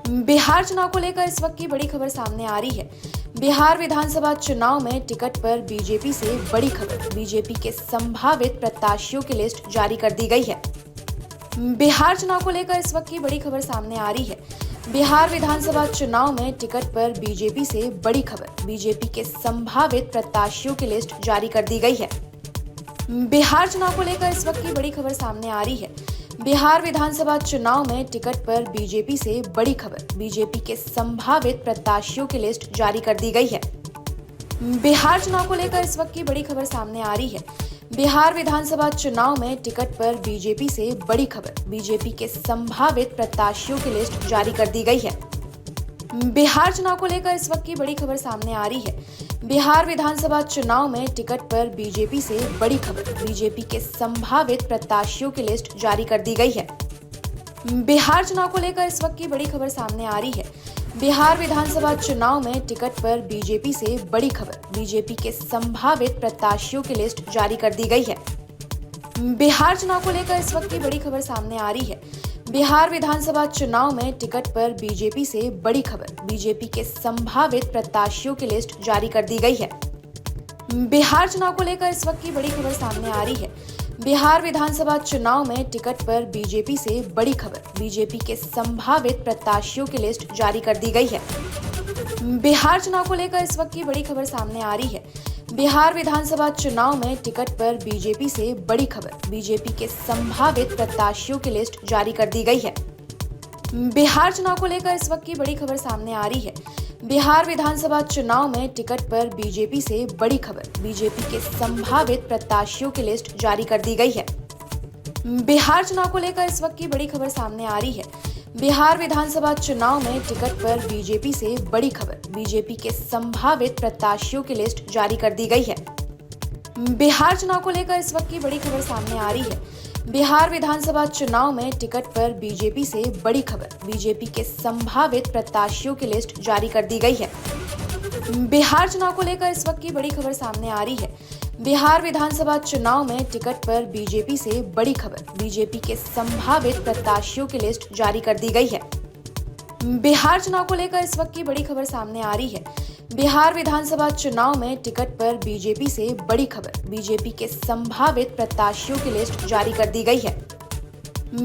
बिहार चुनाव को लेकर इस वक्त की बड़ी खबर सामने आ रही है। बिहार विधानसभा चुनाव में टिकट पर बीजेपी से बड़ी खबर। बीजेपी के संभावित प्रत्याशियों की लिस्ट जारी कर दी गई है। बिहार चुनाव को लेकर इस वक्त की बड़ी खबर सामने आ रही है। बिहार विधानसभा चुनाव में टिकट पर बीजेपी से बड़ी खबर। बीजेपी के संभावित प्रत्याशियों की लिस्ट जारी कर दी गई है। बिहार चुनाव को लेकर इस वक्त की बड़ी खबर सामने आ रही है। बिहार विधानसभा चुनाव में टिकट पर बीजेपी से बड़ी खबर। बीजेपी के संभावित प्रत्याशियों की लिस्ट जारी कर दी गई है। बिहार चुनाव को लेकर इस वक्त की बड़ी खबर सामने आ रही है। बिहार विधानसभा चुनाव में टिकट पर बीजेपी से बड़ी खबर। बीजेपी के संभावित प्रत्याशियों की लिस्ट जारी कर दी गई है। बिहार चुनाव को लेकर इस वक्त की बड़ी खबर सामने आ रही है। बिहार विधानसभा चुनाव में टिकट पर बीजेपी से बड़ी खबर। बीजेपी के संभावित प्रत्याशियों की लिस्ट जारी कर दी गई है। बिहार चुनाव को लेकर इस वक्त की बड़ी खबर सामने आ रही है। बिहार विधानसभा चुनाव में टिकट पर बीजेपी से बड़ी खबर। बीजेपी के संभावित प्रत्याशियों की लिस्ट जारी कर दी गई है। बिहार चुनाव को लेकर इस वक्त की बड़ी खबर सामने आ रही है। बिहार विधानसभा चुनाव में टिकट पर बीजेपी से बड़ी खबर। बीजेपी के संभावित प्रत्याशियों की लिस्ट जारी कर दी गई है। बिहार चुनाव को लेकर इस वक्त की बड़ी खबर सामने आ रही है। बिहार विधानसभा चुनाव में टिकट पर बीजेपी से बड़ी खबर। बीजेपी के संभावित प्रत्याशियों की लिस्ट जारी कर दी गई है। बिहार चुनाव को लेकर इस वक्त की बड़ी खबर सामने आ रही है। बिहार विधानसभा चुनाव में टिकट पर बीजेपी से बड़ी खबर। बीजेपी के संभावित प्रत्याशियों की लिस्ट जारी कर दी गई है। बिहार चुनाव को लेकर इस वक्त की बड़ी खबर सामने आ रही है। बिहार विधानसभा चुनाव में टिकट पर बीजेपी से बड़ी खबर। बीजेपी के संभावित प्रत्याशियों की लिस्ट जारी कर दी गई है। बिहार चुनाव को लेकर इस वक्त की बड़ी खबर सामने आ रही है। बिहार विधानसभा चुनाव में टिकट पर बीजेपी से बड़ी खबर। बीजेपी के संभावित प्रत्याशियों की लिस्ट जारी कर दी गई है। बिहार चुनाव को लेकर इस वक्त की बड़ी खबर सामने आ रही है। बिहार विधानसभा चुनाव में टिकट पर बीजेपी से बड़ी खबर। बीजेपी के संभावित प्रत्याशियों की लिस्ट जारी कर दी गई है। बिहार चुनाव को लेकर इस वक्त की बड़ी खबर सामने आ रही है। बिहार विधानसभा चुनाव में टिकट पर बीजेपी से बड़ी खबर। बीजेपी के संभावित प्रत्याशियों की लिस्ट जारी कर दी गई है। बिहार चुनाव को लेकर इस वक्त की बड़ी खबर सामने आ रही है। बिहार विधानसभा चुनाव में टिकट पर बीजेपी से बड़ी खबर। बीजेपी के संभावित प्रत्याशियों की लिस्ट जारी कर दी गई है।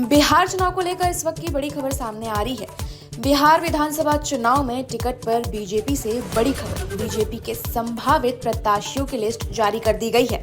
बिहार चुनाव को लेकर इस वक्त की बड़ी खबर सामने आ रही है। बिहार विधानसभा चुनाव में टिकट पर बीजेपी से बड़ी खबर। बीजेपी के संभावित प्रत्याशियों की लिस्ट जारी कर दी गई है।